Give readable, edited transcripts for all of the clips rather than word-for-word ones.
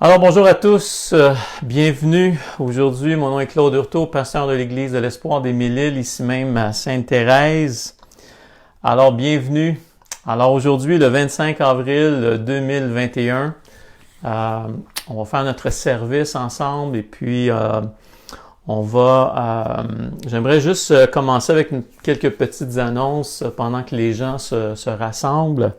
Alors bonjour à tous, bienvenue. Aujourd'hui, mon nom est Claude Hurtaud, pasteur de l'Église de l'Espoir des Mille-Îles, ici même à Sainte-Thérèse. Alors bienvenue. Alors aujourd'hui, le 25 avril 2021, on va faire notre service ensemble et puis j'aimerais juste commencer avec quelques petites annonces pendant que les gens se rassemblent.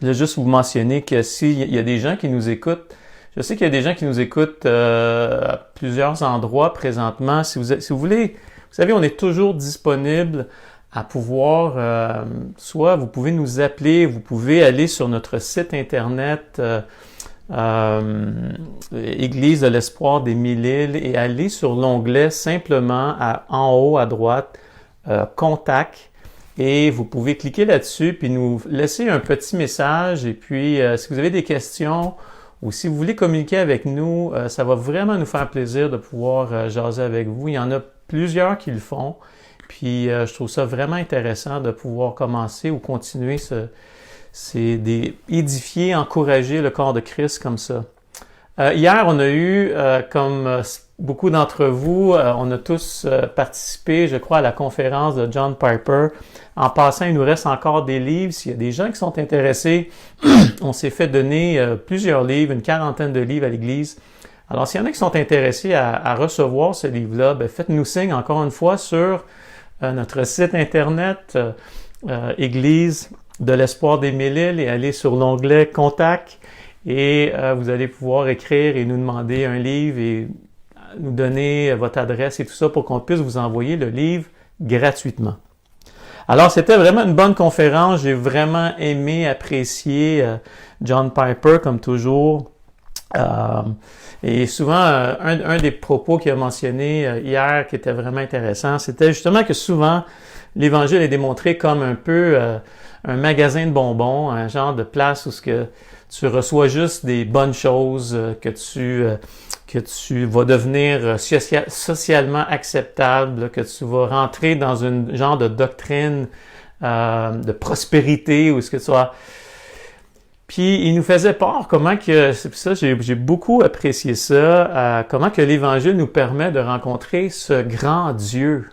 Je vais juste vous mentionner que s'il y a des gens qui nous écoutent, je sais qu'il y a des gens qui nous écoutent à plusieurs endroits présentement. Si vous voulez, vous savez, on est toujours disponible à pouvoir, soit vous pouvez nous appeler, vous pouvez aller sur notre site internet Église de l'Espoir des Mille-Îles et aller sur l'onglet simplement en haut à droite, Contact. Et vous pouvez cliquer là-dessus puis nous laisser un petit message. Et puis, si vous avez des questions ou si vous voulez communiquer avec nous, ça va vraiment nous faire plaisir de pouvoir jaser avec vous. Il y en a plusieurs qui le font. Puis, je trouve ça vraiment intéressant de pouvoir commencer ou continuer édifier, encourager le corps de Christ comme ça. Hier, on a eu, comme beaucoup d'entre vous, on a tous participé, je crois, à la conférence de John Piper. En passant, il nous reste encore des livres. S'il y a des gens qui sont intéressés, on s'est fait donner plusieurs livres, une quarantaine de livres à l'Église. Alors, s'il y en a qui sont intéressés à recevoir ce livre-là, faites-nous signe encore une fois sur notre site Internet, Église de l'Espoir des Mille-Îles, et allez sur l'onglet Contact. Et vous allez pouvoir écrire et nous demander un livre et nous donner votre adresse et tout ça pour qu'on puisse vous envoyer le livre gratuitement. Alors, c'était vraiment une bonne conférence. J'ai vraiment aimé, apprécier John Piper, comme toujours. Et souvent, un des propos qu'il a mentionné hier qui était vraiment intéressant, c'était justement que souvent, l'Évangile est démontré comme un peu un magasin de bonbons, un genre de place où tu reçois juste des bonnes choses, que tu vas devenir socialement acceptable, que tu vas rentrer dans une genre de doctrine de prospérité ou ce que tu vas. Puis il nous faisait part comment que, c'est ça, j'ai beaucoup apprécié ça, comment que l'Évangile nous permet de rencontrer ce grand Dieu.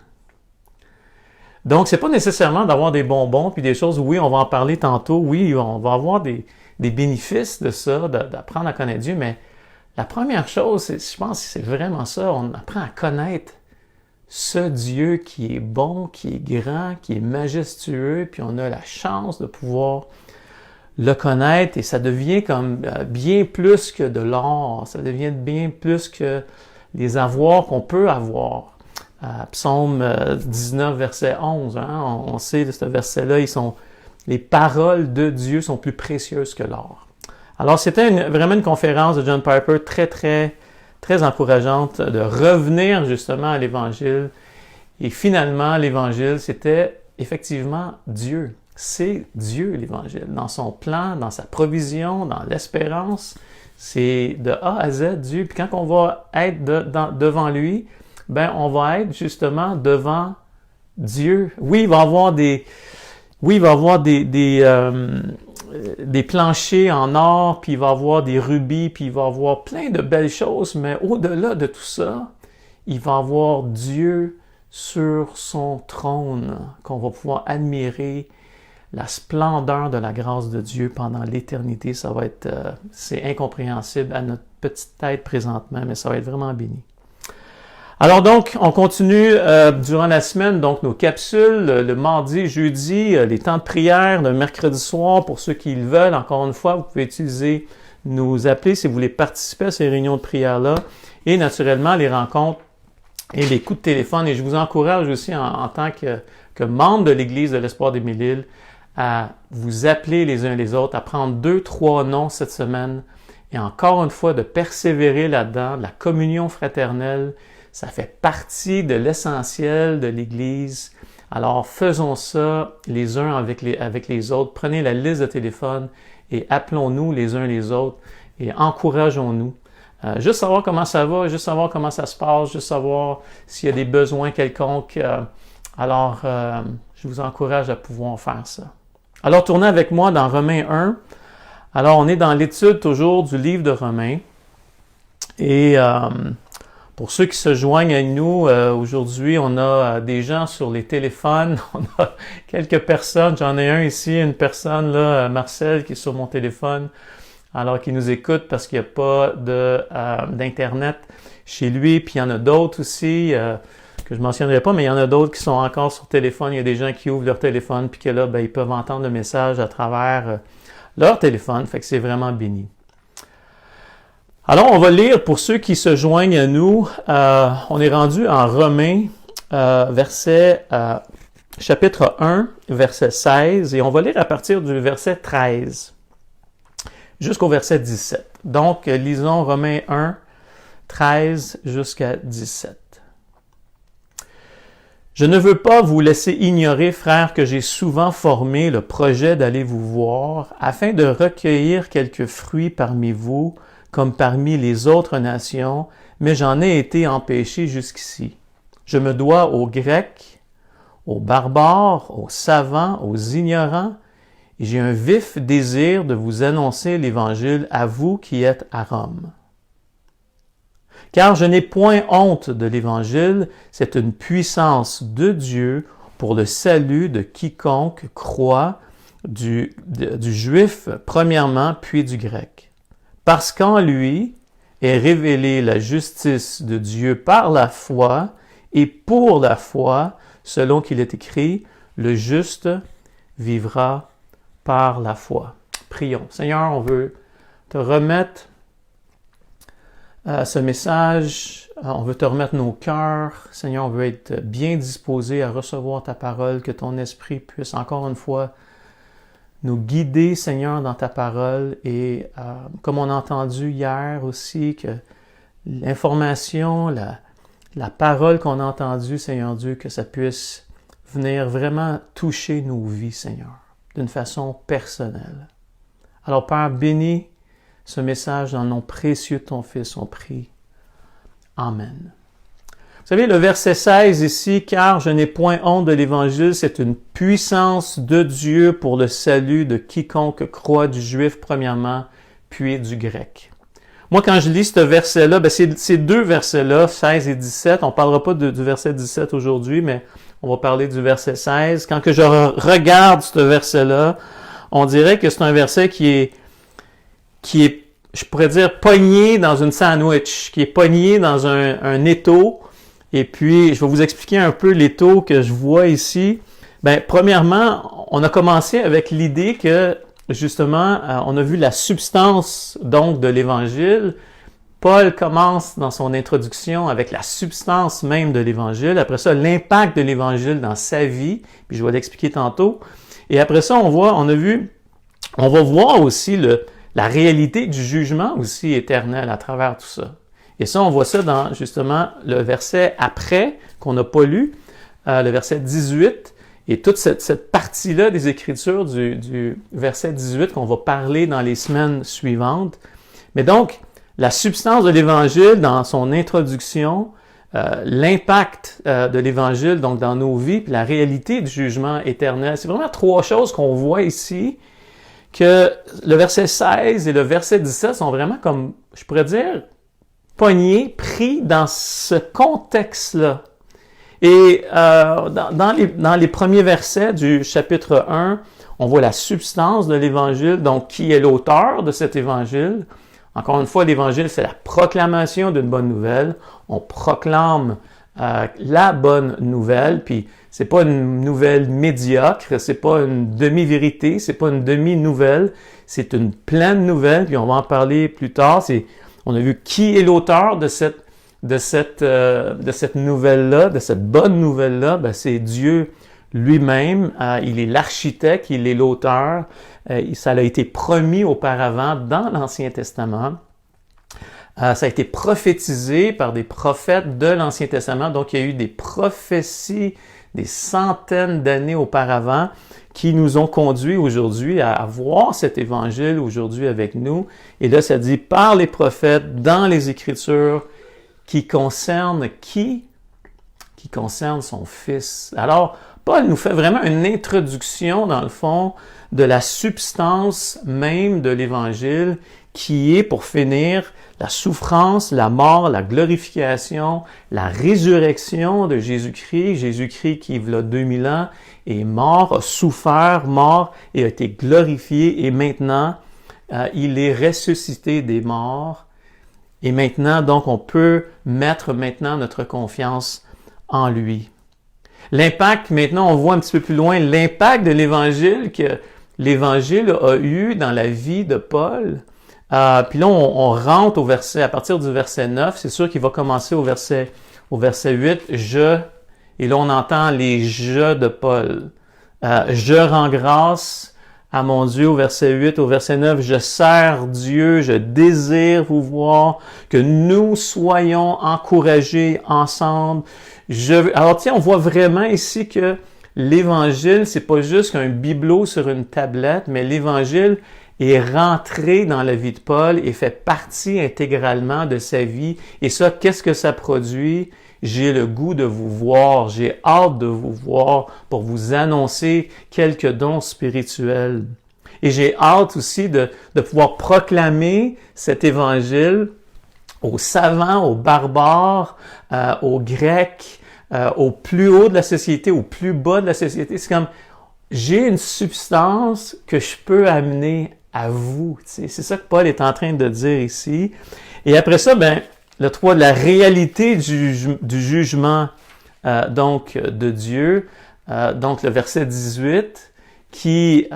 Donc c'est pas nécessairement d'avoir des bonbons puis des choses. Oui, on va en parler tantôt. Oui, on va avoir des bénéfices de ça, d'apprendre à connaître Dieu, mais la première chose, je pense que c'est vraiment ça, on apprend à connaître ce Dieu qui est bon, qui est grand, qui est majestueux, puis on a la chance de pouvoir le connaître et ça devient comme bien plus que de l'or, ça devient bien plus que les avoirs qu'on peut avoir. Psaume 19, verset 11, on sait de ce verset-là, les paroles de Dieu sont plus précieuses que l'or. Alors, c'était vraiment une conférence de John Piper très, très, très encourageante de revenir justement à l'Évangile. Et finalement, l'Évangile, c'était effectivement Dieu. C'est Dieu, l'Évangile. Dans son plan, dans sa provision, dans l'espérance, c'est de A à Z Dieu. Puis quand on va être devant lui, on va être justement devant Dieu. Oui, il va y avoir des planchers en or, puis il va y avoir des rubis, puis il va y avoir plein de belles choses, mais au-delà de tout ça, il va y avoir Dieu sur son trône, qu'on va pouvoir admirer la splendeur de la grâce de Dieu pendant l'éternité. Ça va être, c'est incompréhensible à notre petite tête présentement, mais ça va être vraiment béni. Alors donc, on continue durant la semaine, donc nos capsules, le mardi, jeudi, les temps de prière, le mercredi soir, pour ceux qui le veulent. Encore une fois, vous pouvez nous appeler si vous voulez participer à ces réunions de prière-là. Et naturellement, les rencontres et les coups de téléphone. Et je vous encourage aussi en tant que membre de l'Église de l'Espoir des Mille-Îles à vous appeler les uns les autres, à prendre 2, 3 noms cette semaine. Et encore une fois, de persévérer là-dedans, de la communion fraternelle. Ça fait partie de l'essentiel de l'Église. Alors, faisons ça les uns avec les autres. Prenez la liste de téléphone et appelons-nous les uns les autres et encourageons-nous. Juste savoir comment ça va, juste savoir comment ça se passe, juste savoir s'il y a des besoins quelconques. Alors, je vous encourage à pouvoir faire ça. Alors, tournez avec moi dans Romains 1. Alors, on est dans l'étude toujours du livre de Romains. Et pour ceux qui se joignent à nous, aujourd'hui, on a des gens sur les téléphones. On a quelques personnes. J'en ai un ici, une personne, là, Marcel, qui est sur mon téléphone, alors qui nous écoute parce qu'il n'y a pas d'Internet chez lui. Puis il y en a d'autres aussi, que je ne mentionnerai pas, mais il y en a d'autres qui sont encore sur téléphone. Il y a des gens qui ouvrent leur téléphone, puis que là, ben, ils peuvent entendre le message à travers leur téléphone. Fait que c'est vraiment béni. Alors, on va lire pour ceux qui se joignent à nous. On est rendu en Romains, chapitre 1, verset 16, et on va lire à partir du verset 13 jusqu'au verset 17. Donc, lisons Romains 1, 13 jusqu'à 17. Je ne veux pas vous laisser ignorer, frères, que j'ai souvent formé le projet d'aller vous voir, afin de recueillir quelques fruits parmi vous, comme parmi les autres nations, mais j'en ai été empêché jusqu'ici. Je me dois aux Grecs, aux barbares, aux savants, aux ignorants, et j'ai un vif désir de vous annoncer l'Évangile à vous qui êtes à Rome. Car je n'ai point honte de l'Évangile, c'est une puissance de Dieu pour le salut de quiconque croit, du Juif premièrement, puis du Grec. Parce qu'en lui est révélée la justice de Dieu par la foi et pour la foi, selon qu'il est écrit, le juste vivra par la foi. Prions. Seigneur, on veut te remettre ce message, on veut te remettre nos cœurs. Seigneur, on veut être bien disposé à recevoir ta parole, que ton esprit puisse encore une fois nous guider, Seigneur, dans ta parole. Et comme on a entendu hier aussi, que l'information, la parole qu'on a entendue, Seigneur Dieu, que ça puisse venir vraiment toucher nos vies, Seigneur, d'une façon personnelle. Alors, Père, bénis ce message dans le nom précieux de ton Fils, on prie. Amen. Vous savez, le verset 16 ici, « Car je n'ai point honte de l'Évangile, c'est une puissance de Dieu pour le salut de quiconque croit, du Juif premièrement, puis du Grec. » Moi, quand je lis ce verset-là, ben ces deux versets-là, 16 et 17, on ne parlera pas du verset 17 aujourd'hui, mais on va parler du verset 16. Quand que je regarde ce verset-là, on dirait que c'est un verset qui est, je pourrais dire, pogné dans une sandwich, qui est pogné dans un étau. Et puis, je vais vous expliquer un peu l'étau que je vois ici. Ben, premièrement, on a commencé avec l'idée que, justement, on a vu la substance, donc, de l'Évangile. Paul commence dans son introduction avec la substance même de l'Évangile. Après ça, l'impact de l'Évangile dans sa vie. Puis, je vais l'expliquer tantôt. Et après ça, on va voir aussi la réalité du jugement aussi éternel à travers tout ça. Et ça, on voit ça dans, justement, le verset après, qu'on n'a pas lu, le verset 18, et toute cette partie-là des Écritures du verset 18 qu'on va parler dans les semaines suivantes. Mais donc, la substance de l'Évangile dans son introduction, l'impact de l'Évangile donc dans nos vies, puis la réalité du jugement éternel, c'est vraiment trois choses qu'on voit ici, que le verset 16 et le verset 17 sont vraiment comme, je pourrais dire, pognés, pris dans ce contexte-là. Et dans les premiers versets du chapitre 1, on voit la substance de l'Évangile, donc qui est l'auteur de cet Évangile. Encore une fois, l'Évangile, c'est la proclamation d'une bonne nouvelle. On proclame la bonne nouvelle, puis c'est pas une nouvelle médiocre, c'est pas une demi-vérité, c'est pas une demi-nouvelle, c'est une pleine nouvelle, puis on va en parler plus tard. On a vu qui est l'auteur de cette nouvelle-là, de cette bonne nouvelle-là. Ben, c'est Dieu lui-même. Il est l'architecte, il est l'auteur. Ça a été promis auparavant dans l'Ancien Testament. Ça a été prophétisé par des prophètes de l'Ancien Testament. Donc, il y a eu des prophéties des centaines d'années auparavant qui nous ont conduits aujourd'hui à voir cet évangile aujourd'hui avec nous. Et là, ça dit par les prophètes dans les Écritures qui concerne qui? Qui concerne son Fils. Alors, Paul nous fait vraiment une introduction, dans le fond, de la substance même de l'Évangile, qui est, pour finir, la souffrance, la mort, la glorification, la résurrection de Jésus-Christ. Jésus-Christ qui, il y a 2000 ans, est mort, a souffert, mort et a été glorifié. Et maintenant, il est ressuscité des morts. Et maintenant, donc, on peut mettre maintenant notre confiance en lui. L'impact, maintenant, on voit un petit peu plus loin l'impact de l'Évangile que l'Évangile a eu dans la vie de Paul. Puis là, on rentre au verset, à partir du verset 9, c'est sûr qu'il va commencer au verset 8, « Je », et là on entend les « je » de Paul. « Je rends grâce à mon Dieu » au verset 8, au verset 9, « Je sers Dieu, je désire vous voir, que nous soyons encouragés ensemble. » Alors tiens, on voit vraiment ici que l'Évangile, c'est pas juste un bibelot sur une tablette, mais l'Évangile est rentré dans la vie de Paul et fait partie intégralement de sa vie. Et ça, qu'est-ce que ça produit? J'ai le goût de vous voir, j'ai hâte de vous voir pour vous annoncer quelques dons spirituels. Et j'ai hâte aussi de pouvoir proclamer cet Évangile aux savants, aux barbares, aux Grecs, au plus haut de la société, au plus bas de la société. C'est comme, j'ai une substance que je peux amener à vous. C'est ça que Paul est en train de dire ici. Et après ça, le 3, la réalité du jugement donc de Dieu. Donc le verset 18 qui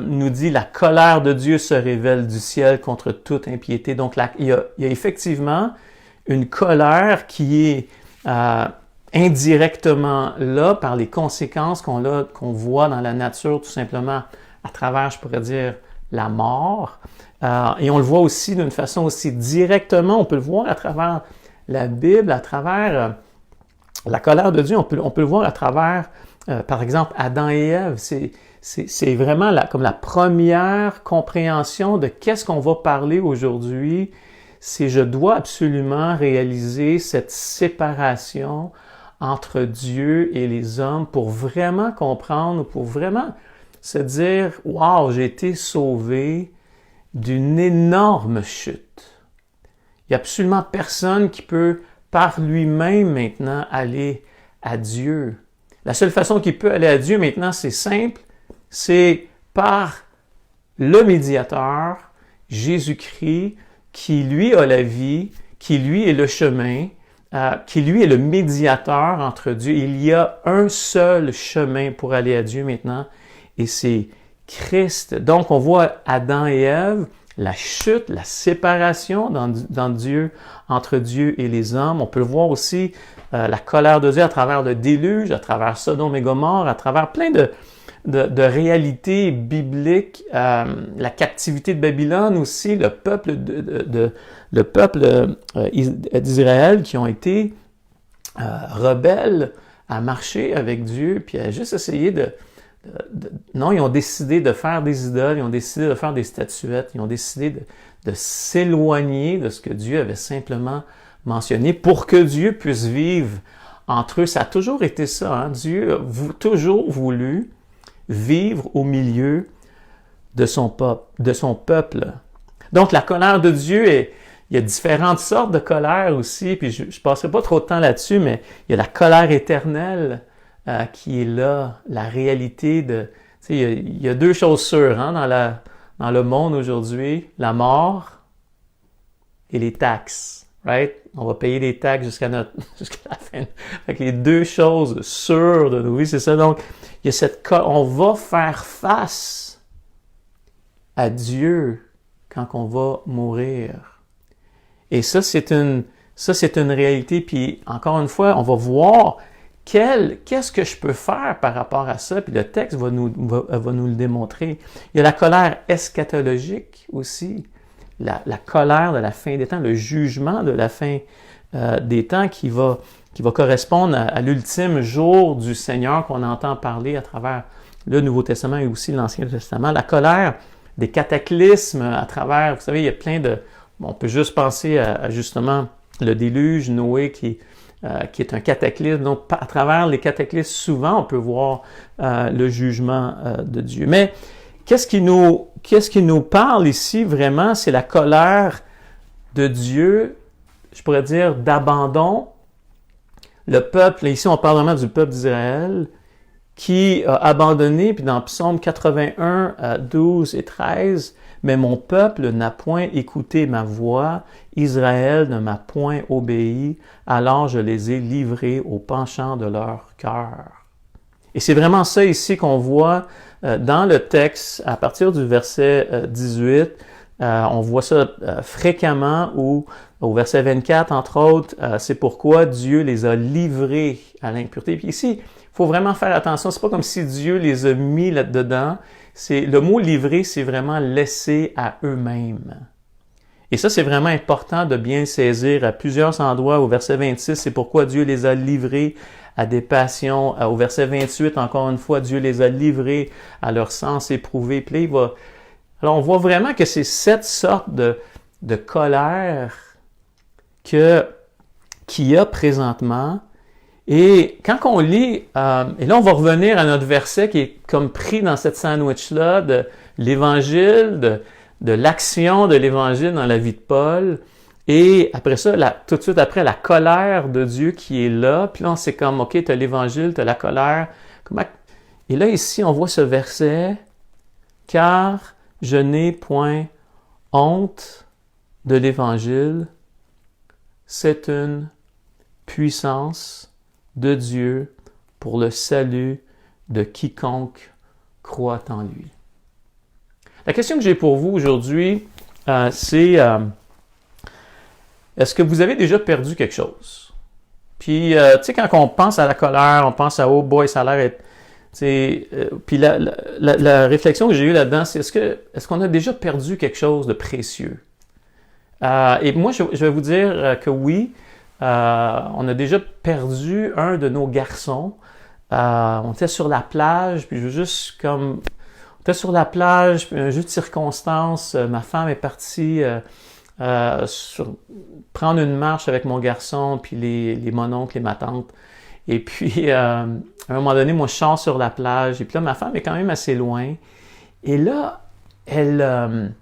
nous dit « La colère de Dieu se révèle du ciel contre toute impiété ». Donc il y a effectivement une colère qui est indirectement là par les conséquences qu'on voit dans la nature tout simplement à travers, je pourrais dire, la mort. Et on le voit aussi d'une façon aussi directement, on peut le voir à travers la Bible, à travers la colère de Dieu, on peut le voir à travers, par exemple, Adam et Ève. C'est vraiment comme la première compréhension de qu'est-ce qu'on va parler aujourd'hui. C'est je dois absolument réaliser cette séparation entre Dieu et les hommes pour vraiment comprendre, pour vraiment se dire « Wow, j'ai été sauvé d'une énorme chute. » Il n'y a absolument personne qui peut par lui-même maintenant aller à Dieu. La seule façon qu'il peut aller à Dieu maintenant, c'est simple, c'est par le médiateur, Jésus-Christ, qui lui a la vie, qui lui est le chemin, qui lui est le médiateur entre Dieu. Il y a un seul chemin pour aller à Dieu maintenant, et c'est Christ. Donc, on voit Adam et Ève, la chute, la séparation dans Dieu, entre Dieu et les hommes. On peut voir aussi la colère de Dieu à travers le déluge, à travers Sodome et Gomorrhe, à travers plein de réalités bibliques, la captivité de Babylone aussi, le peuple d'Israël qui ont été rebelles à marcher avec Dieu, puis à juste essayer non, ils ont décidé de faire des idoles, ils ont décidé de faire des statuettes, ils ont décidé de s'éloigner de ce que Dieu avait simplement mentionné pour que Dieu puisse vivre entre eux. Ça a toujours été ça, hein? Dieu a toujours voulu vivre au milieu de son peuple. Donc, la colère de Dieu, il y a différentes sortes de colère aussi, puis je ne passerai pas trop de temps là-dessus, mais il y a la colère éternelle qui est là, la réalité de... Tu sais, il y a deux choses sûres hein, dans le monde aujourd'hui, la mort et les taxes. Right? On va payer les taxes jusqu'à la fin. Fait que les deux choses sûres de nos vies, c'est ça. Donc, il y a on va faire face à Dieu quand on va mourir. Et ça, c'est une réalité. Puis, encore une fois, on va voir qu'est-ce que je peux faire par rapport à ça. Puis le texte va nous le démontrer. Il y a la colère eschatologique aussi. La colère de la fin des temps, le jugement de la fin des temps qui va correspondre à l'ultime jour du Seigneur qu'on entend parler à travers le Nouveau Testament et aussi l'Ancien Testament. La colère des cataclysmes à travers, vous savez, il y a plein de... On peut juste penser à justement le déluge, Noé qui qui est un cataclysme. Donc, à travers les cataclysmes, souvent, on peut voir le jugement de Dieu. Mais qu'est-ce qui nous parle ici vraiment? C'est la colère de Dieu, je pourrais dire d'abandon. Le peuple, ici on parle vraiment du peuple d'Israël, qui a abandonné, puis dans Psaume 81, 12 et 13, « Mais mon peuple n'a point écouté ma voix, Israël ne m'a point obéi, alors je les ai livrés au penchant de leur cœur. » Et c'est vraiment ça ici qu'on voit dans le texte, à partir du verset 18, on voit ça fréquemment, où au verset 24, entre autres, c'est pourquoi Dieu les a livrés à l'impureté. Puis ici, il faut vraiment faire attention, c'est pas comme si Dieu les a mis là-dedans. Le mot livré, c'est vraiment laissé à eux-mêmes. Et ça, c'est vraiment important de bien saisir à plusieurs endroits. Au verset 26, c'est pourquoi Dieu les a livrés à des passions. Au verset 28, encore une fois, Dieu les a livrés à leur sens éprouvé. Puis là, alors, on voit vraiment que c'est cette sorte de colère qu'il y a présentement. Et quand on lit, et là on va revenir à notre verset qui est comme pris dans cette sandwich-là de l'Évangile, de l'action de l'Évangile dans la vie de Paul, et après ça, tout de suite après, la colère de Dieu qui est là, puis là c'est comme, ok, tu as l'Évangile, tu as la colère. Et là ici, on voit ce verset, « Car je n'ai point honte de l'Évangile, c'est une puissance de Dieu pour le salut de quiconque croit en lui. » La question que j'ai pour vous aujourd'hui, c'est est-ce que vous avez déjà perdu quelque chose? Puis, tu sais, quand on pense à la colère, on pense à « Oh boy, ça a l'air être... » puis la réflexion que j'ai eue là-dedans, c'est est-ce qu'on a déjà perdu quelque chose de précieux? Et moi, je vais vous dire que oui, on a déjà perdu un de nos garçons. On était sur la plage, puis on était sur la plage, puis un jeu de circonstances, ma femme est partie prendre une marche avec mon garçon, puis les mononcles et ma tante. Et puis, à un moment donné, moi, je sors sur la plage, et puis là, ma femme est quand même assez loin. Et là, elle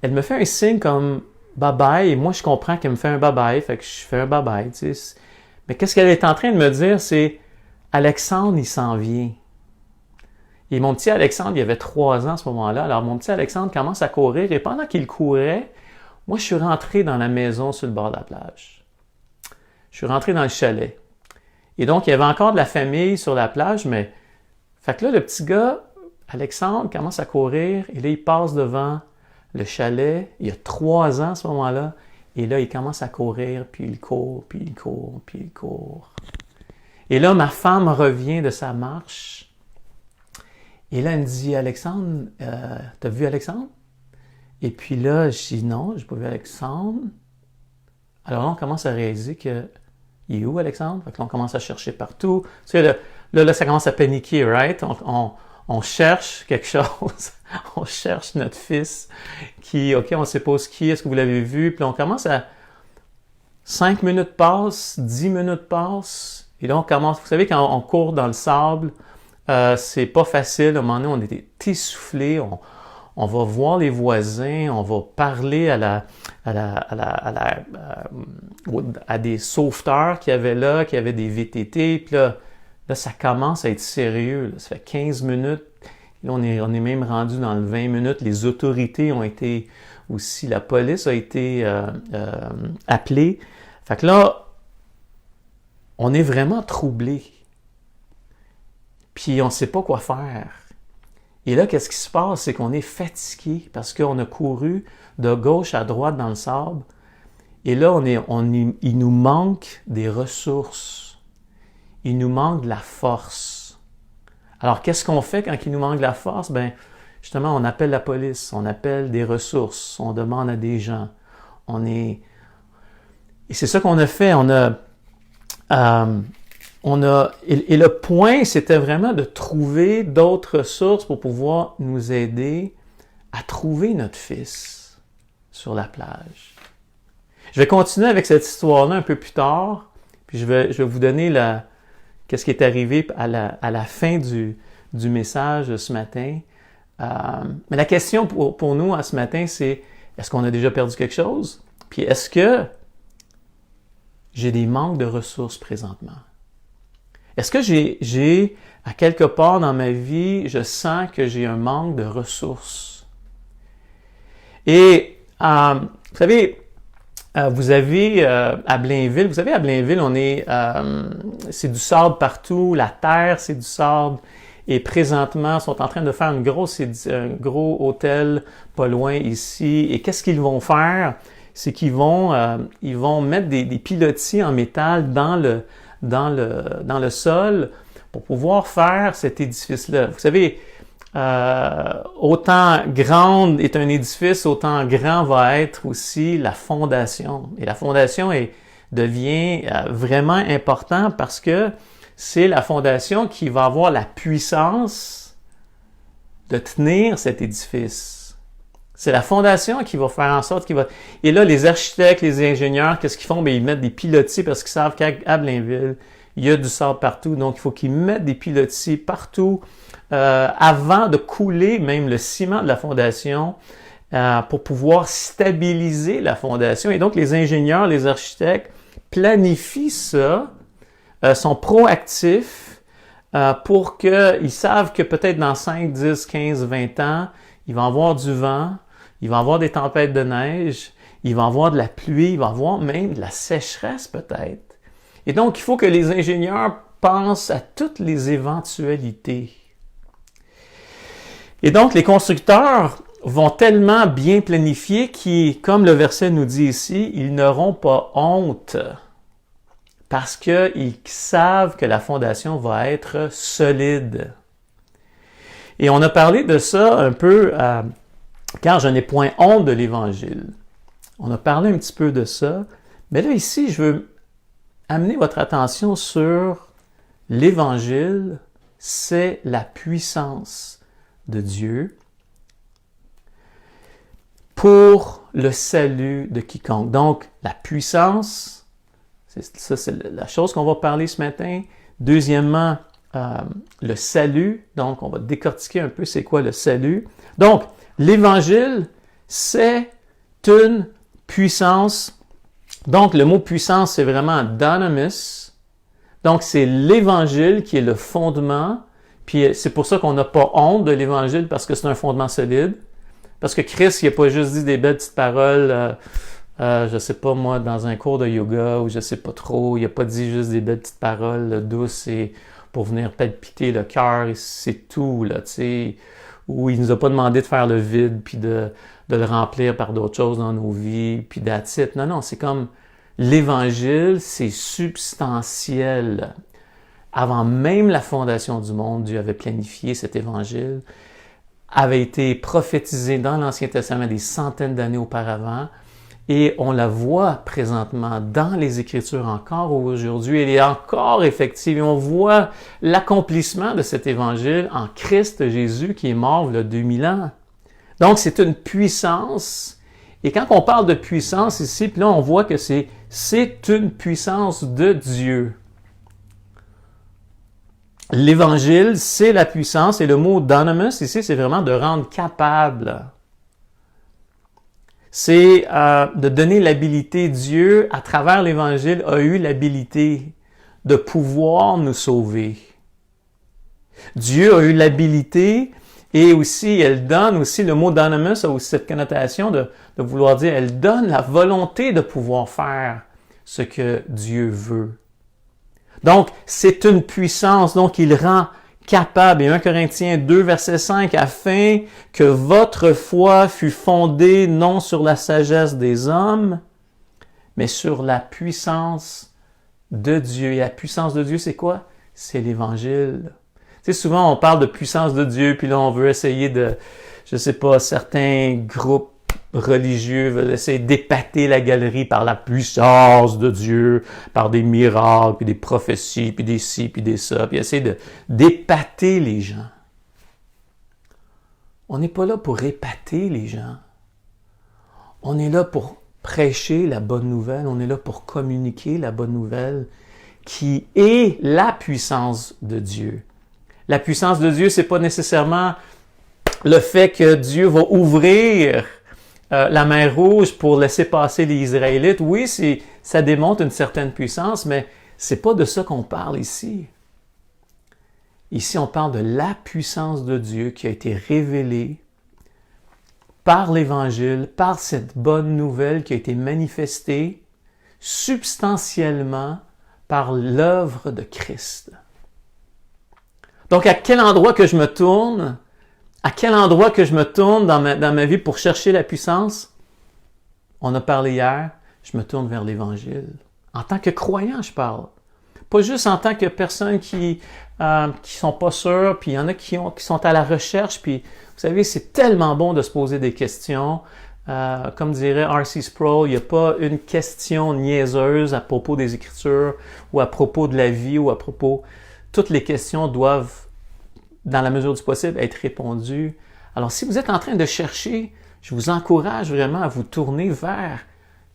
me fait un signe comme bye-bye, et moi, je comprends qu'elle me fait un bye-bye, fait que je fais un bye-bye, tu sais. Mais qu'est-ce qu'elle est en train de me dire, c'est « Alexandre, il s'en vient. » Et mon petit Alexandre, il avait 3 ans à ce moment-là, alors mon petit Alexandre commence à courir, et pendant qu'il courait, moi, je suis rentré dans la maison sur le bord de la plage. Je suis rentré dans le chalet. Et donc, il y avait encore de la famille sur la plage, mais... Fait que là, le petit gars, Alexandre, commence à courir, et là, il passe devant le chalet. Il y a 3 ans à ce moment-là, et là, il commence à courir, puis il court, puis il court, puis il court. Et là, ma femme revient de sa marche, et là, elle me dit « Alexandre, t'as vu Alexandre? » Et puis là, je dis « Non, j'ai pas vu Alexandre. » Alors là, on commence à réaliser que il est où, Alexandre? Fait que là, on commence à chercher partout. Tu sais, là, ça commence à paniquer, right? On cherche quelque chose. On cherche notre fils qui, OK, on ne sait pas qui, est-ce que vous l'avez vu? Puis là, on commence à... 5 minutes passent, 10 minutes passent, et là, on commence... Vous savez, quand on court dans le sable, c'est pas facile. À un moment donné, on était essoufflés, on va voir les voisins, on va parler à des sauveteurs qui avaient des VTT, puis là, ça commence à être sérieux. Là. Ça fait 15 minutes, là, on est même rendu dans le 20 minutes. Les autorités ont été aussi, la police a été appelée. Fait que là, on est vraiment troublé. Puis on ne sait pas quoi faire. Et là, qu'est-ce qui se passe? C'est qu'on est fatigué parce qu'on a couru de gauche à droite dans le sable. Et là, il nous manque des ressources. Il nous manque de la force. Alors, qu'est-ce qu'on fait quand il nous manque de la force? Ben, justement, on appelle la police, on appelle des ressources, on demande à des gens. Et c'est ça qu'on a fait. Et le point, c'était vraiment de trouver d'autres ressources pour pouvoir nous aider à trouver notre fils sur la plage. Je vais continuer avec cette histoire-là un peu plus tard, Puis je vais vous donner qu'est-ce qui est arrivé à la fin du message ce matin. Mais la question pour nous ce matin, c'est est-ce qu'on a déjà perdu quelque chose? Puis est-ce que j'ai des manques de ressources présentement? Est-ce que j'ai à quelque part dans ma vie, je sens que j'ai un manque de ressources? Et vous savez, vous avez à Blainville, c'est du sable partout, la terre c'est du sable, et présentement ils sont en train de faire un gros hôtel pas loin ici. Et qu'est-ce qu'ils vont faire? C'est qu'ils vont mettre des pilotis en métal dans le sol pour pouvoir faire cet édifice-là. Vous savez, autant grande est un édifice, autant grand va être aussi la fondation. Et la fondation devient vraiment important parce que c'est la fondation qui va avoir la puissance de tenir cet édifice. C'est la fondation qui va faire en sorte qu'il va... Et là, les architectes, les ingénieurs, qu'est-ce qu'ils font? Bien, ils mettent des pilotis parce qu'ils savent qu'à Blainville, il y a du sable partout. Donc, il faut qu'ils mettent des pilotis partout avant de couler même le ciment de la fondation pour pouvoir stabiliser la fondation. Et donc, les ingénieurs, les architectes planifient ça, sont proactifs pour qu'ils savent que peut-être dans 5, 10, 15, 20 ans, il va y avoir du vent, il va y avoir des tempêtes de neige, il va y avoir de la pluie, il va y avoir même de la sécheresse peut-être. Et donc, il faut que les ingénieurs pensent à toutes les éventualités. Et donc, les constructeurs vont tellement bien planifier qu'ils, comme le verset nous dit ici, ils n'auront pas honte parce qu'ils savent que la fondation va être solide. Et on a parlé de ça un peu car je n'ai point honte de l'Évangile. On a parlé un petit peu de ça. Mais là, ici, je veux amener votre attention sur l'Évangile, c'est la puissance de Dieu pour le salut de quiconque. Donc, la puissance, c'est la chose qu'on va parler ce matin. Deuxièmement, le salut. Donc, on va décortiquer un peu c'est quoi le salut. Donc, l'Évangile, c'est une puissance. Donc, le mot puissance, c'est vraiment dynamis. Donc, c'est l'Évangile qui est le fondement. Puis, c'est pour ça qu'on n'a pas honte de l'Évangile parce que c'est un fondement solide. Parce que Christ, il n'a pas juste dit des belles petites paroles, je sais pas moi, dans un cours de yoga ou je sais pas trop. Il n'a pas dit juste des belles petites paroles douces et pour venir palpiter le cœur, c'est tout, là, tu sais. Ou il nous a pas demandé de faire le vide puis de le remplir par d'autres choses dans nos vies, puis that's it. Non, c'est comme l'Évangile, c'est substantiel. Avant même la fondation du monde, Dieu avait planifié cet Évangile, avait été prophétisé dans l'Ancien Testament des centaines d'années auparavant, et on la voit présentement dans les Écritures encore aujourd'hui. Elle est encore effective et on voit l'accomplissement de cet Évangile en Christ Jésus qui est mort il y a 2000 ans. Donc, c'est une puissance. Et quand on parle de puissance ici, puis là, on voit que c'est une puissance de Dieu. L'Évangile, c'est la puissance. Et le mot dynamis ici, c'est vraiment de rendre capable. C'est de donner l'habilité. Dieu, à travers l'Évangile, a eu l'habilité de pouvoir nous sauver. Dieu a eu l'habilité et aussi, elle donne aussi, le mot dynamis a aussi cette connotation de vouloir dire, elle donne la volonté de pouvoir faire ce que Dieu veut. Donc, c'est une puissance, donc il rend capable. Et 1 Corinthiens 2, verset 5, afin que votre foi fût fondée non sur la sagesse des hommes, mais sur la puissance de Dieu. Et la puissance de Dieu, c'est quoi? C'est l'Évangile. Tu sais, souvent, on parle de puissance de Dieu, puis là, on veut essayer de, je sais pas, certains groupes religieux veulent essayer d'épater la galerie par la puissance de Dieu, par des miracles, puis des prophéties, puis des ci, puis des ça, puis essayer d'épater les gens. On n'est pas là pour épater les gens. On est là pour prêcher la bonne nouvelle, on est là pour communiquer la bonne nouvelle. qui est la puissance de Dieu. La puissance de Dieu, c'est pas nécessairement le fait que Dieu va ouvrir la mer Rouge pour laisser passer les Israélites. Oui, ça démontre une certaine puissance, mais c'est pas de ça qu'on parle ici. Ici, on parle de la puissance de Dieu qui a été révélée par l'Évangile, par cette bonne nouvelle qui a été manifestée substantiellement par l'œuvre de Christ. Donc, à quel endroit que je me tourne? À quel endroit que je me tourne dans ma vie pour chercher la puissance? On a parlé hier, je me tourne vers l'Évangile. En tant que croyant, je parle. Pas juste en tant que personne qui sont pas sûrs, puis il y en a qui sont à la recherche, puis vous savez, c'est tellement bon de se poser des questions. Comme dirait R.C. Sproul, il n'y a pas une question niaiseuse à propos des Écritures ou à propos de la vie ou à propos... Toutes les questions doivent, dans la mesure du possible, être répondues. Alors, si vous êtes en train de chercher, je vous encourage vraiment à vous tourner vers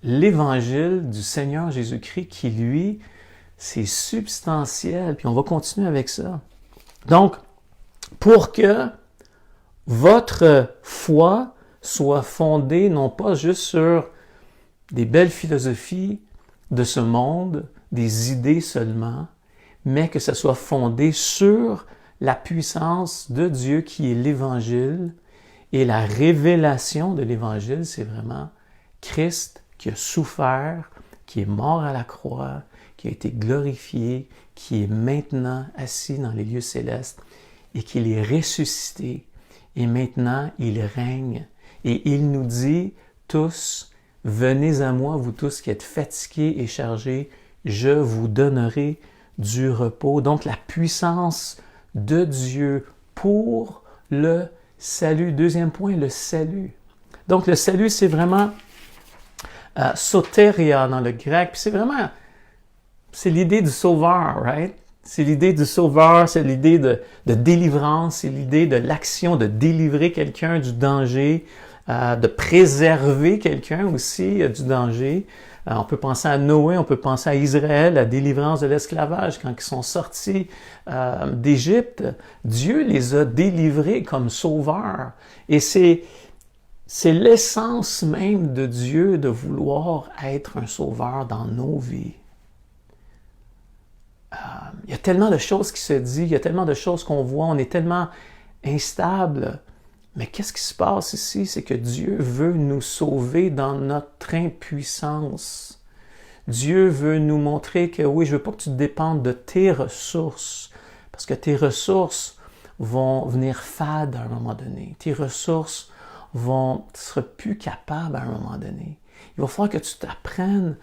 l'Évangile du Seigneur Jésus-Christ qui, lui, c'est substantiel. Puis on va continuer avec ça. Donc, pour que votre foi soit fondée non pas juste sur des belles philosophies de ce monde, des idées seulement, mais que ça soit fondé sur la puissance de Dieu qui est l'Évangile. Et la révélation de l'Évangile, c'est vraiment Christ qui a souffert, qui est mort à la croix, qui a été glorifié, qui est maintenant assis dans les lieux célestes et qu'il est ressuscité. Et maintenant, il règne. Et il nous dit tous, « Venez à moi, vous tous qui êtes fatigués et chargés, je vous donnerai du repos. » Donc, la puissance de Dieu pour le salut. Deuxième point, le salut. Donc, le salut, c'est vraiment soteria dans le grec. Puis c'est l'idée du sauveur, right? C'est l'idée du sauveur, c'est l'idée de délivrance, c'est l'idée de l'action de délivrer quelqu'un du danger, de préserver quelqu'un aussi du danger. On peut penser à Noé, on peut penser à Israël, la délivrance de l'esclavage. Quand ils sont sortis d'Égypte, Dieu les a délivrés comme sauveurs. Et c'est l'essence même de Dieu de vouloir être un sauveur dans nos vies. Il y a tellement de choses qui se disent, il y a tellement de choses qu'on voit, on est tellement instable. Mais qu'est-ce qui se passe ici? C'est que Dieu veut nous sauver dans notre impuissance. Dieu veut nous montrer que oui, je ne veux pas que tu dépendes de tes ressources, parce que tes ressources vont venir fades à un moment donné. Tes ressources tu ne seras plus capable à un moment donné. Il va falloir que tu t'apprennes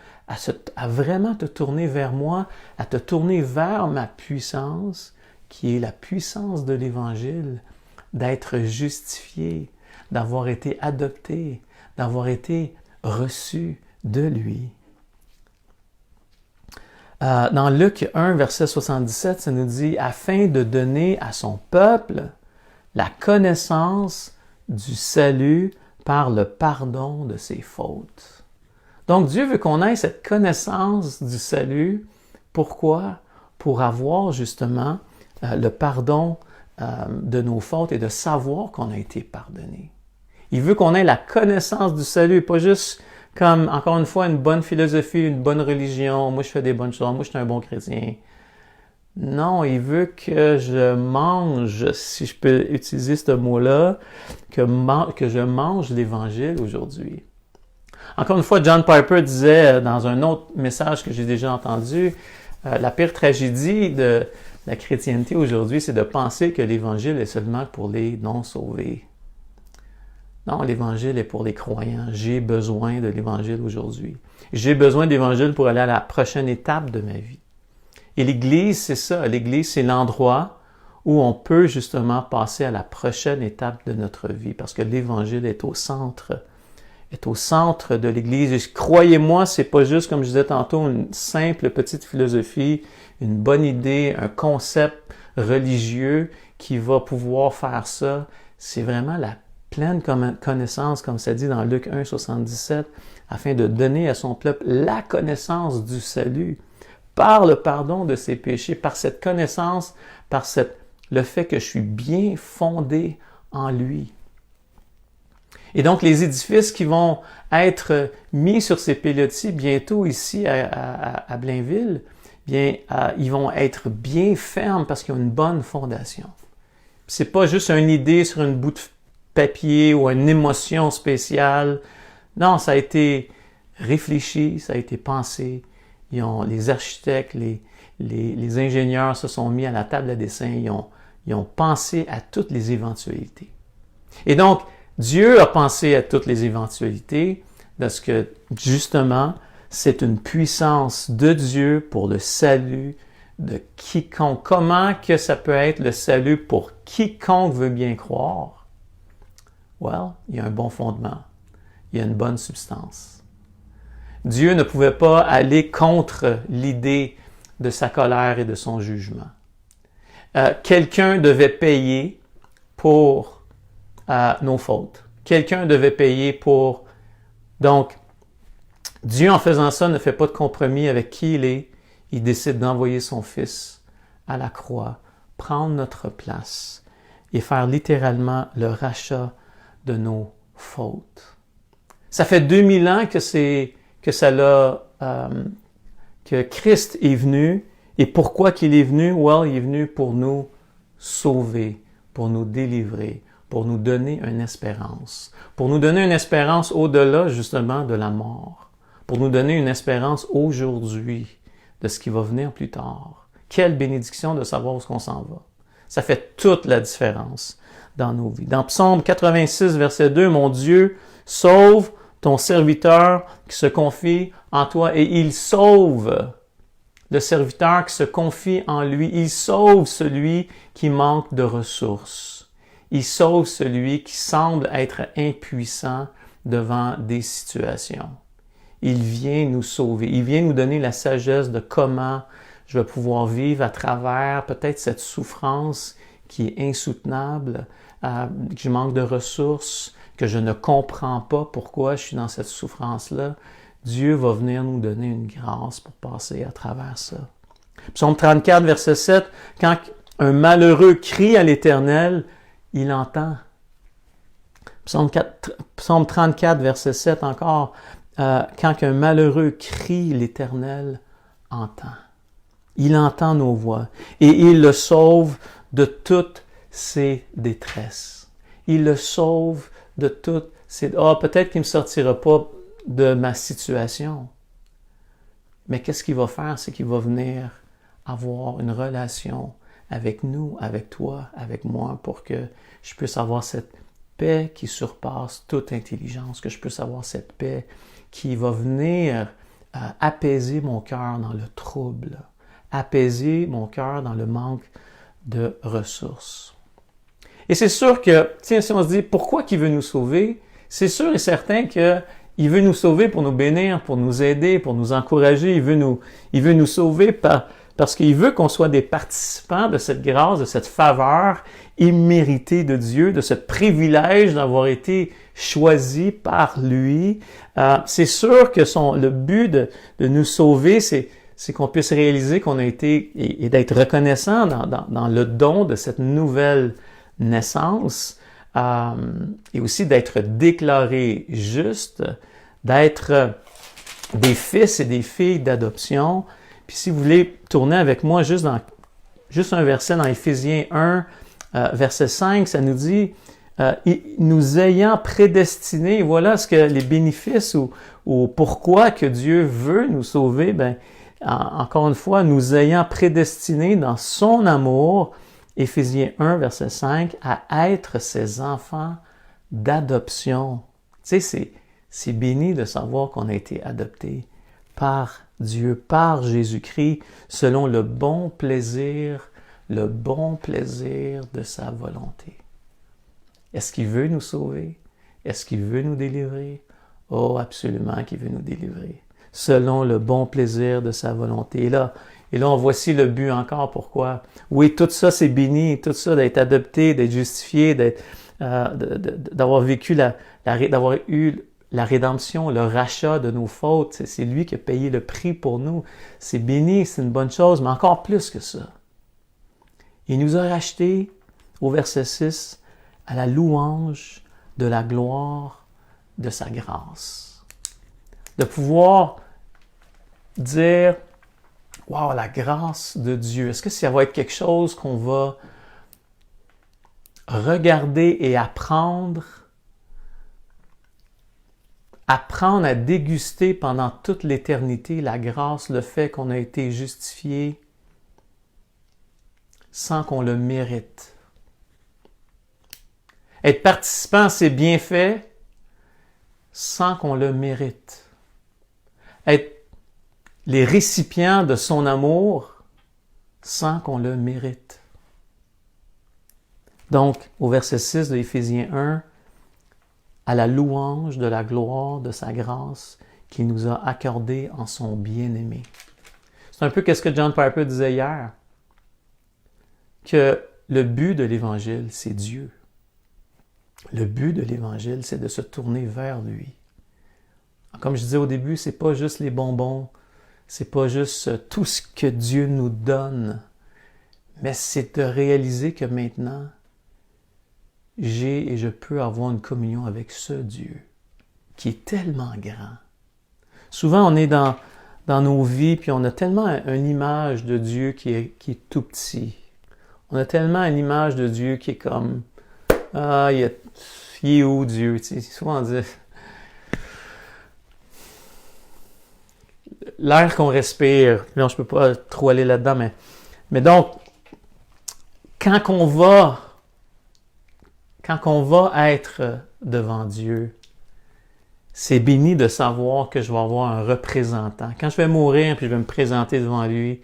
à vraiment te tourner vers moi, à te tourner vers ma puissance, qui est la puissance de l'Évangile, d'être justifié, d'avoir été adopté, d'avoir été reçu de lui. Dans Luc 1, verset 77, ça nous dit « Afin de donner à son peuple la connaissance du salut par le pardon de ses fautes. » Donc, Dieu veut qu'on ait cette connaissance du salut. Pourquoi? Pour avoir justement le pardon de nos fautes et de savoir qu'on a été pardonné. Il veut qu'on ait la connaissance du salut, pas juste comme, encore une fois, une bonne philosophie, une bonne religion. Moi, je fais des bonnes choses. Moi, je suis un bon chrétien. Non, il veut que je mange, si je peux utiliser ce mot-là, que je mange l'Évangile aujourd'hui. Encore une fois, John Piper disait dans un autre message que j'ai déjà entendu, la pire tragédie de la chrétienté aujourd'hui, c'est de penser que l'Évangile est seulement pour les non-sauvés. Non, l'Évangile est pour les croyants. J'ai besoin de l'Évangile aujourd'hui. J'ai besoin de l'Évangile pour aller à la prochaine étape de ma vie. Et l'Église, c'est ça. L'Église, c'est l'endroit où on peut justement passer à la prochaine étape de notre vie, parce que l'Évangile est au centre de l'Église. Et croyez-moi, c'est pas juste, comme je disais tantôt, une simple petite philosophie, une bonne idée, un concept religieux qui va pouvoir faire ça. C'est vraiment la pleine connaissance, comme ça dit dans Luc 1, 77, afin de donner à son peuple la connaissance du salut par le pardon de ses péchés, par cette connaissance, le fait que je suis bien fondé en lui. Et donc, les édifices qui vont être mis sur ces pilotis bientôt ici à Blainville, bien, ils vont être bien fermes parce qu'ils ont une bonne fondation. C'est pas juste une idée sur une bout de papier ou une émotion spéciale. Non, ça a été réfléchi, ça a été pensé. Les architectes, les ingénieurs se sont mis à la table à dessin. Ils ont pensé à toutes les éventualités. Et donc, Dieu a pensé à toutes les éventualités parce que, justement, c'est une puissance de Dieu pour le salut de quiconque. Comment que ça peut être le salut pour quiconque veut bien croire? Well, il y a un bon fondement. Il y a une bonne substance. Dieu ne pouvait pas aller contre l'idée de sa colère et de son jugement. Quelqu'un devait payer pour nos fautes. Quelqu'un devait payer pour... Donc, Dieu, en faisant ça, ne fait pas de compromis avec qui il est. Il décide d'envoyer son Fils à la croix, prendre notre place et faire littéralement le rachat de nos fautes. Ça fait 2000 ans que Christ est venu. Et pourquoi qu'il est venu? Well, il est venu pour nous sauver, pour nous délivrer, pour nous donner une espérance. Pour nous donner une espérance au-delà, justement, de la mort. Pour nous donner une espérance aujourd'hui de ce qui va venir plus tard. Quelle bénédiction de savoir où est-ce qu'on s'en va. Ça fait toute la différence dans nos vies. Dans Psaume 86, verset 2, « Mon Dieu, sauve ton serviteur qui se confie en toi. » Et il sauve le serviteur qui se confie en lui. Il sauve celui qui manque de ressources. Il sauve celui qui semble être impuissant devant des situations. Il vient nous sauver. Il vient nous donner la sagesse de comment je vais pouvoir vivre à travers peut-être cette souffrance qui est insoutenable, que je manque de ressources, que je ne comprends pas pourquoi je suis dans cette souffrance-là. Dieu va venir nous donner une grâce pour passer à travers ça. Psaume 34, verset 7, « Quand un malheureux crie à l'Éternel, il entend. » Psaume 34, verset 7 encore, « Quand un malheureux crie, l'Éternel entend. » Il entend nos voix et il le sauve de toutes ses détresses. Il le sauve de toutes ses... peut-être qu'il ne me sortira pas de ma situation. Mais qu'est-ce qu'il va faire? C'est qu'il va venir avoir une relation avec nous, avec toi, avec moi, pour que je puisse avoir cette paix qui surpasse toute intelligence, que je puisse avoir cette paix qui va venir apaiser mon cœur dans le trouble, apaiser mon cœur dans le manque de ressources. Et c'est sûr que, si on se dit, pourquoi qu'il veut nous sauver? C'est sûr et certain qu'il veut nous sauver pour nous bénir, pour nous aider, pour nous encourager. Il veut nous sauver parce qu'il veut qu'on soit des participants de cette grâce, de cette faveur imméritée de Dieu, de ce privilège d'avoir été choisi par lui. C'est sûr que le but de nous sauver, c'est qu'on puisse réaliser qu'on a été, et d'être reconnaissant dans le don de cette nouvelle naissance, et aussi d'être déclaré juste, d'être des fils et des filles d'adoption. Puis si vous voulez tourner avec moi juste un verset dans Éphésiens 1, verset 5, ça nous dit nous ayant prédestinés, voilà ce que les bénéfices ou pourquoi que Dieu veut nous sauver, encore une fois, nous ayant prédestinés dans son amour, Éphésiens 1, verset 5, à être ses enfants d'adoption. Tu sais, c'est béni de savoir qu'on a été adopté par Dieu, par Jésus-Christ, selon le bon plaisir de sa volonté. Est-ce qu'il veut nous sauver? Est-ce qu'il veut nous délivrer? Oh, absolument qu'il veut nous délivrer. Selon le bon plaisir de sa volonté. Et là, on voici le but encore. Pourquoi? Oui, tout ça, c'est béni. Tout ça, d'être adopté, d'être justifié, d'avoir vécu d'avoir eu la rédemption, le rachat de nos fautes. C'est lui qui a payé le prix pour nous. C'est béni, c'est une bonne chose, mais encore plus que ça. Il nous a rachetés, au verset 6, à la louange de la gloire de sa grâce. De pouvoir dire, wow, la grâce de Dieu. Est-ce que ça va être quelque chose qu'on va regarder et apprendre à déguster pendant toute l'éternité la grâce, le fait qu'on a été justifié sans qu'on le mérite. Être participant à ses bienfaits sans qu'on le mérite. Être les récipients de son amour sans qu'on le mérite. Donc, au verset 6 de Éphésiens 1, à la louange de la gloire de sa grâce qu'il nous a accordée en son bien-aimé. C'est un peu ce que John Piper disait hier, que le but de l'Évangile, c'est Dieu. Le but de l'Évangile, c'est de se tourner vers lui. Comme je disais au début, c'est pas juste les bonbons, c'est pas juste tout ce que Dieu nous donne, mais c'est de réaliser que maintenant, j'ai et je peux avoir une communion avec ce Dieu qui est tellement grand. Souvent, on est dans nos vies, puis on a tellement une image de Dieu qui est tout petit. On a tellement une image de Dieu qui est comme « Ah, il est où Dieu? » Tu sais, souvent on dit l'air qu'on respire. Non, je peux pas trop aller là-dedans, mais donc, quand on va être devant Dieu, c'est béni de savoir que je vais avoir un représentant. Quand je vais mourir puis je vais me présenter devant lui,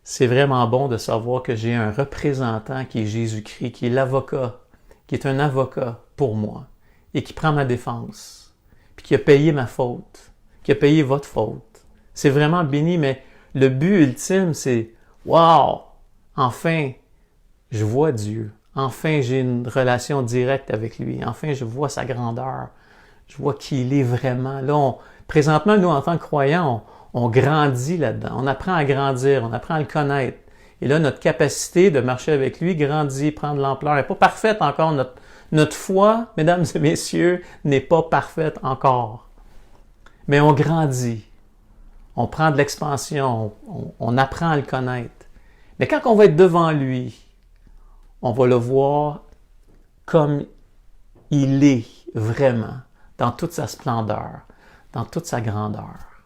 c'est vraiment bon de savoir que j'ai un représentant qui est Jésus-Christ, qui est l'avocat, qui est un avocat pour moi et qui prend ma défense, puis qui a payé ma faute, qui a payé votre faute. C'est vraiment béni, mais le but ultime, c'est « Wow! Enfin, je vois Dieu. Enfin, j'ai une relation directe avec lui. Enfin, je vois sa grandeur. Je vois qui il est vraiment. » Là, présentement, nous, en tant que croyants, on grandit là-dedans. On apprend à grandir, on apprend à le connaître. Et là, notre capacité de marcher avec lui grandit, prend de l'ampleur. Elle n'est pas parfaite encore. Notre foi, mesdames et messieurs, n'est pas parfaite encore. Mais on grandit. On prend de l'expansion. On apprend à le connaître. Mais quand on va être devant lui, on va le voir comme il est vraiment, dans toute sa splendeur, dans toute sa grandeur.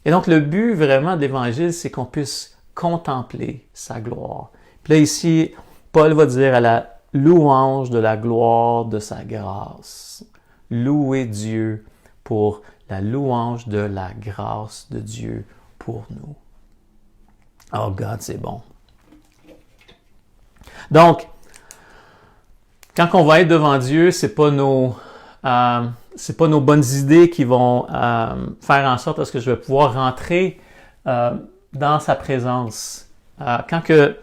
Et donc, le but vraiment de l'Évangile, c'est qu'on puisse contempler sa gloire. Puis là, ici, Paul va dire à la louange de la gloire de sa grâce. Louer Dieu pour la louange de la grâce de Dieu pour nous. Oh God, c'est bon. Donc, quand on va être devant Dieu, c'est pas nos bonnes idées qui vont faire en sorte à ce que je vais pouvoir rentrer dans sa présence. Quand que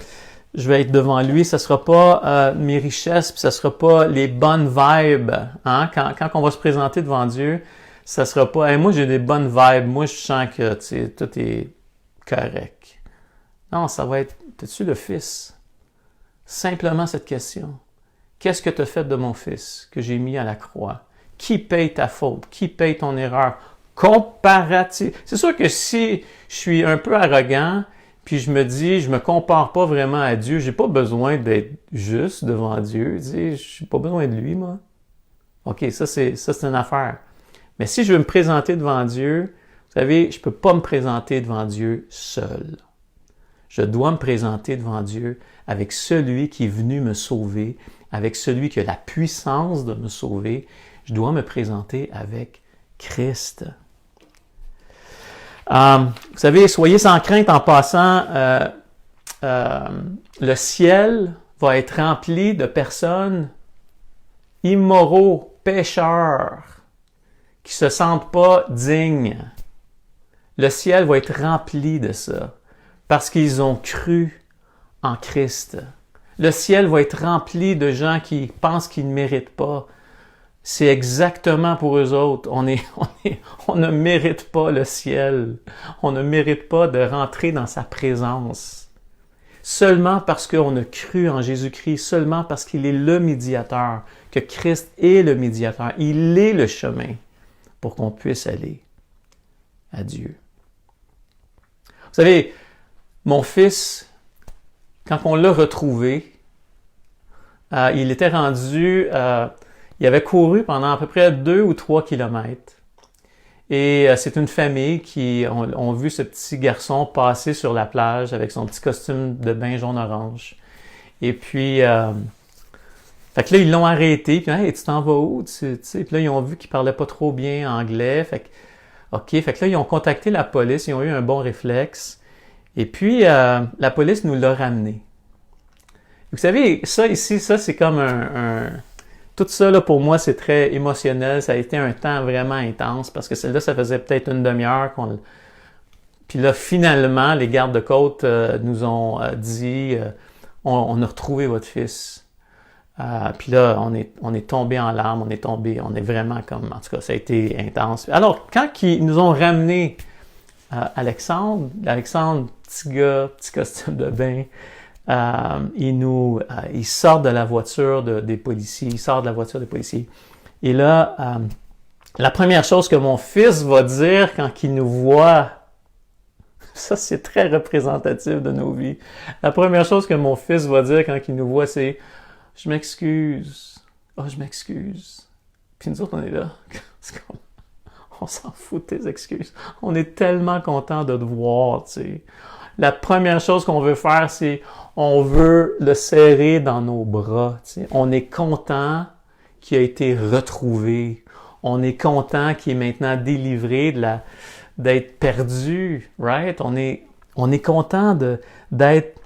je vais être devant lui, ce ne sera pas mes richesses, puis ce ne sera pas les bonnes vibes. Hein? Quand on va se présenter devant Dieu, ça ne sera pas hey, « moi j'ai des bonnes vibes, moi je sens que tout est correct ». Non, ça va être « t'es-tu le Fils ?» Simplement cette question. Qu'est-ce que tu as fait de mon Fils que j'ai mis à la croix? Qui paye ta faute? Qui paye ton erreur? Comparatif. C'est sûr que si je suis un peu arrogant, puis je me dis, je me compare pas vraiment à Dieu, j'ai pas besoin d'être juste devant Dieu. Je n'ai pas besoin de lui, moi. OK, ça c'est une affaire. Mais si je veux me présenter devant Dieu, vous savez, je peux pas me présenter devant Dieu seul. Je dois me présenter devant Dieu avec celui qui est venu me sauver, avec celui qui a la puissance de me sauver. Je dois me présenter avec Christ. Vous savez, soyez sans crainte en passant. Le ciel va être rempli de personnes immoraux, pécheurs, qui se sentent pas dignes. Le ciel va être rempli de ça parce qu'ils ont cru en Christ. Le ciel va être rempli de gens qui pensent qu'ils ne méritent pas c'est exactement pour eux autres. On ne mérite pas le ciel. On ne mérite pas de rentrer dans sa présence. Seulement parce qu'on a cru en Jésus-Christ, seulement parce qu'il est le médiateur, que Christ est le médiateur. Il est le chemin pour qu'on puisse aller à Dieu. Vous savez, mon fils, quand on l'a retrouvé, il était rendu, il avait couru pendant à peu près 2 ou 3 kilomètres. Et c'est une famille qui ont vu ce petit garçon passer sur la plage avec son petit costume de bain jaune-orange. Et puis, fait que là, ils l'ont arrêté. Puis, hey, tu t'en vas où? Tu sais, puis là, ils ont vu qu'il parlait pas trop bien anglais. Fait que là, ils ont contacté la police. Ils ont eu un bon réflexe. Et puis, la police nous l'a ramené. Vous savez, ça ici, ça, c'est comme tout ça, là, pour moi, c'est très émotionnel. Ça a été un temps vraiment intense parce que celle-là, ça faisait peut-être une demi-heure Puis là, finalement, les gardes-côtes nous ont dit on a retrouvé votre fils. Puis là, on est tombé en larmes, on est vraiment comme... En tout cas, ça a été intense. Alors, quand ils nous ont ramené Alexandre, petit gars, petit costume de bain, il sort de la voiture des policiers. Et là, la première chose que mon fils va dire quand il nous voit, ça c'est très représentatif de nos vies. La première chose que mon fils va dire quand il nous voit, c'est « Je m'excuse. Oh, je m'excuse. » Puis nous autres, on est là. On s'en fout de tes excuses. On est tellement content de te voir, tu sais. La première chose qu'on veut faire, c'est on veut le serrer dans nos bras. Tu sais. On est content qu'il a été retrouvé. On est content qu'il est maintenant délivré d'être perdu, right? On est content d'être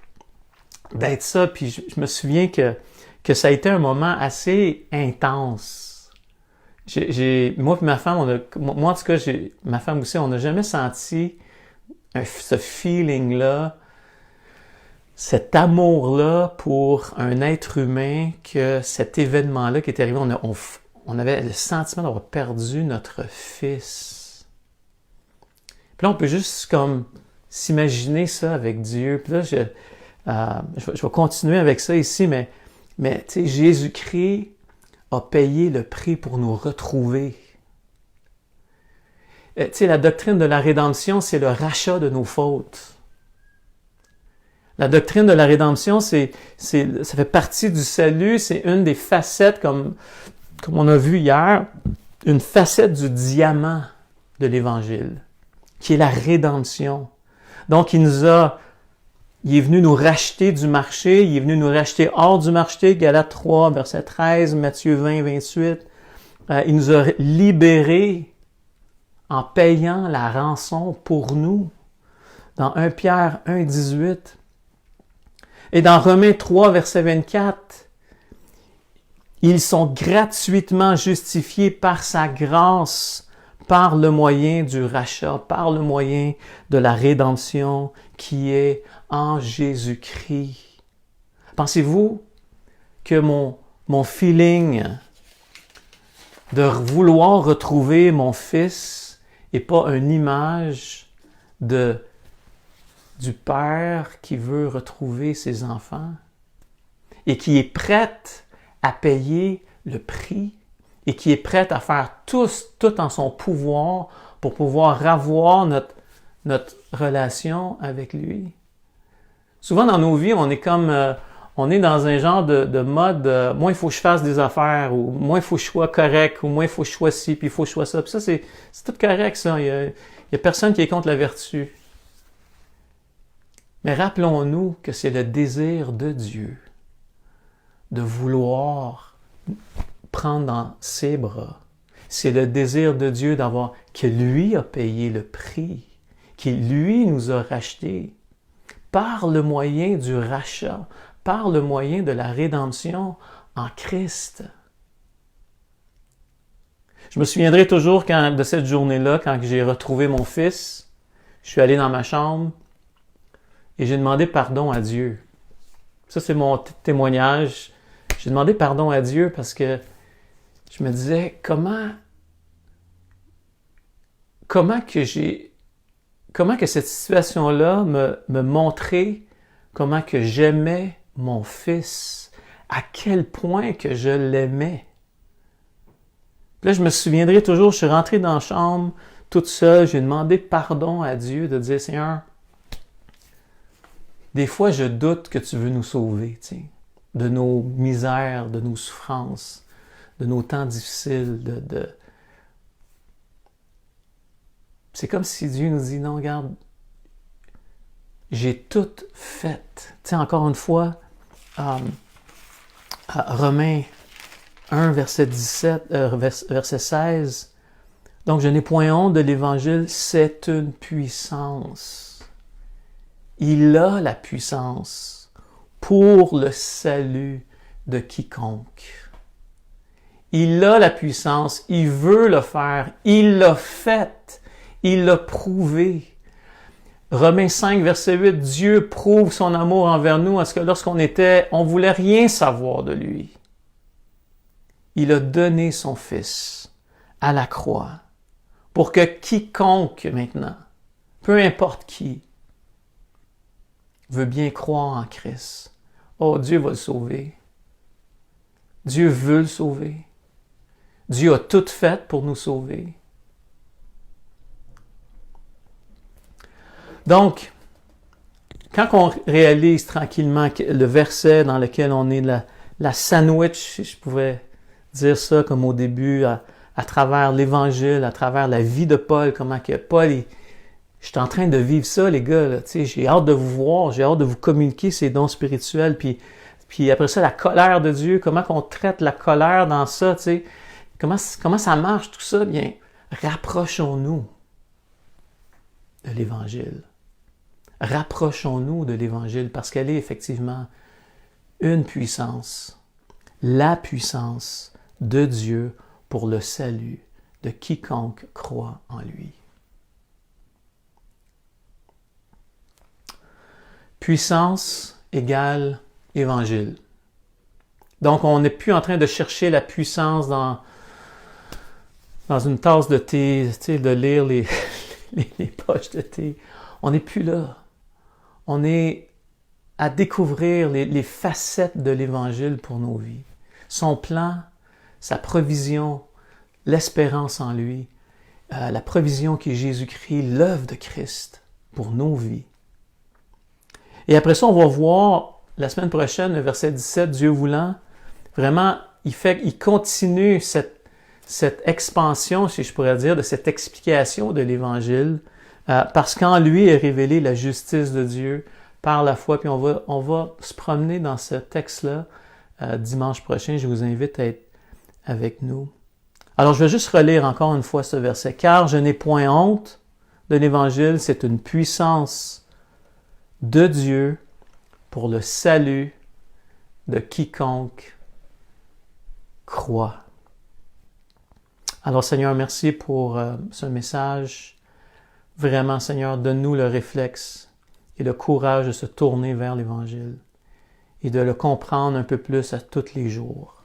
ça. Puis je me souviens que ça a été un moment assez intense. Moi et ma femme, moi en tout cas, ma femme aussi, on n'a jamais senti ce feeling-là, cet amour-là pour un être humain, que cet événement-là qui est arrivé, on avait le sentiment d'avoir perdu notre fils. Puis là, on peut juste comme s'imaginer ça avec Dieu. Puis là, je vais continuer avec ça ici, mais tu sais, Jésus-Christ a payé le prix pour nous retrouver. Tu sais, la doctrine de la rédemption, c'est le rachat de nos fautes. La doctrine de la rédemption, ça fait partie du salut, c'est une des facettes, comme on a vu hier, une facette du diamant de l'Évangile, qui est la rédemption. Donc, il est venu nous racheter du marché, il est venu nous racheter hors du marché, Galates 3, verset 13, Matthieu 20, 28. Il nous a libérés en payant la rançon pour nous, dans 1 Pierre 1, 18. Et dans Romains 3, verset 24, ils sont gratuitement justifiés par sa grâce, par le moyen du rachat, par le moyen de la rédemption qui est en Jésus-Christ. Pensez-vous que mon feeling de vouloir retrouver mon fils et pas une image du père qui veut retrouver ses enfants et qui est prête à payer le prix et qui est prête à faire tout en son pouvoir pour pouvoir avoir notre relation avec lui. Souvent dans nos vies, on est comme... on est dans un genre de mode moi, il faut que je fasse des affaires, ou moi, il faut que je sois correct, ou moi, il faut que je sois ci, puis il faut que je sois ça. Puis ça, c'est tout correct, ça. Il y a personne qui est contre la vertu. Mais rappelons-nous que c'est le désir de Dieu de vouloir prendre dans ses bras. C'est le désir de Dieu que lui a payé le prix, qu'il lui nous a rachetés par le moyen du rachat, par le moyen de la rédemption en Christ. Je me souviendrai toujours de cette journée-là, quand j'ai retrouvé mon fils, je suis allé dans ma chambre et j'ai demandé pardon à Dieu. Ça, c'est mon témoignage. J'ai demandé pardon à Dieu parce que je me disais, comment que cette situation-là me montrait comment que j'aimais mon fils, à quel point que je l'aimais. Puis là, je me souviendrai toujours, je suis rentré dans la chambre toute seule, j'ai demandé pardon à Dieu de dire, Seigneur, des fois je doute que tu veux nous sauver, tu sais, de nos misères, de nos souffrances, de nos temps difficiles, C'est comme si Dieu nous dit, non, regarde, j'ai tout fait. Tu sais, encore une fois, Romains 1, verset 17, verset 16, donc je n'ai point honte de l'Évangile, c'est une puissance. Il a la puissance pour le salut de quiconque. Il a la puissance, il veut le faire, il l'a fait, il l'a prouvé. Romains 5, verset 8, Dieu prouve son amour envers nous parce que on voulait rien savoir de lui. Il a donné son Fils à la croix pour que quiconque maintenant, peu importe qui, veut bien croire en Christ. Oh, Dieu va le sauver. Dieu veut le sauver. Dieu a tout fait pour nous sauver. Donc, quand on réalise tranquillement le verset dans lequel on est, la sandwich, si je pouvais dire ça comme au début, à travers l'Évangile, à travers la vie de Paul, comment que Paul, je suis en train de vivre ça, les gars, là, j'ai hâte de vous voir, j'ai hâte de vous communiquer ces dons spirituels, puis après ça, la colère de Dieu, comment qu'on traite la colère dans ça, comment ça marche tout ça? Bien, rapprochons-nous de l'Évangile. Rapprochons-nous de l'Évangile parce qu'elle est effectivement une puissance, la puissance de Dieu pour le salut de quiconque croit en lui. Puissance égale Évangile. Donc, on n'est plus en train de chercher la puissance dans une tasse de thé, de lire les poches de thé. On n'est plus là. On est à découvrir les facettes de l'Évangile pour nos vies. Son plan, sa provision, l'espérance en lui, la provision qui est Jésus-Christ, l'œuvre de Christ pour nos vies. Et après ça, on va voir la semaine prochaine, le verset 17, Dieu voulant, vraiment, il continue cette expansion, si je pourrais dire, de cette explication de l'Évangile, parce qu'en lui est révélée la justice de Dieu par la foi. Puis on va se promener dans ce texte-là dimanche prochain. Je vous invite à être avec nous. Alors, je vais juste relire encore une fois ce verset. « Car je n'ai point honte de l'Évangile, c'est une puissance de Dieu pour le salut de quiconque croit. » Alors, Seigneur, merci pour ce message. Vraiment, Seigneur, donne-nous le réflexe et le courage de se tourner vers l'Évangile et de le comprendre un peu plus à tous les jours,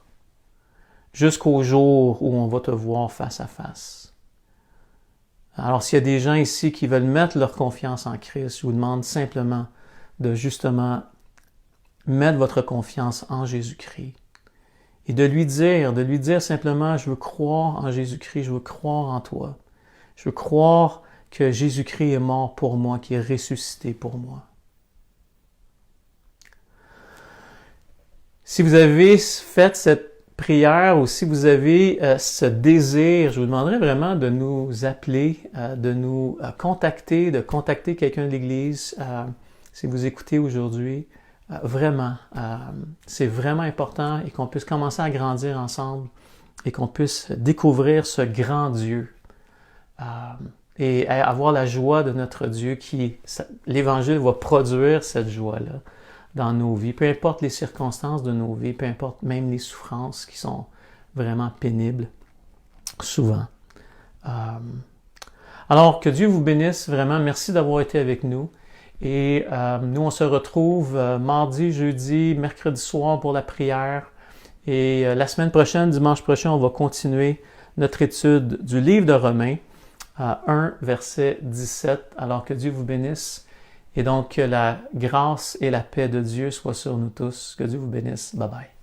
jusqu'au jour où on va te voir face à face. Alors, s'il y a des gens ici qui veulent mettre leur confiance en Christ, je vous demande simplement de justement mettre votre confiance en Jésus-Christ et de lui dire simplement, je veux croire en Jésus-Christ, je veux croire en toi, je veux croire que Jésus-Christ est mort pour moi, qui est ressuscité pour moi. Si vous avez fait cette prière ou si vous avez ce désir, je vous demanderai vraiment de nous appeler, de nous contacter, de contacter quelqu'un de l'Église. Si vous écoutez aujourd'hui, vraiment, c'est vraiment important et qu'on puisse commencer à grandir ensemble et qu'on puisse découvrir ce grand Dieu et avoir la joie de notre Dieu l'Évangile va produire cette joie-là dans nos vies, peu importe les circonstances de nos vies, peu importe même les souffrances qui sont vraiment pénibles, souvent. Alors, que Dieu vous bénisse vraiment. Merci d'avoir été avec nous. Et nous, on se retrouve mardi, jeudi, mercredi soir pour la prière. Et la semaine prochaine, dimanche prochain, on va continuer notre étude du livre de Romains à 1, verset 17. Alors que Dieu vous bénisse et donc que la grâce et la paix de Dieu soient sur nous tous. Que Dieu vous bénisse. Bye bye.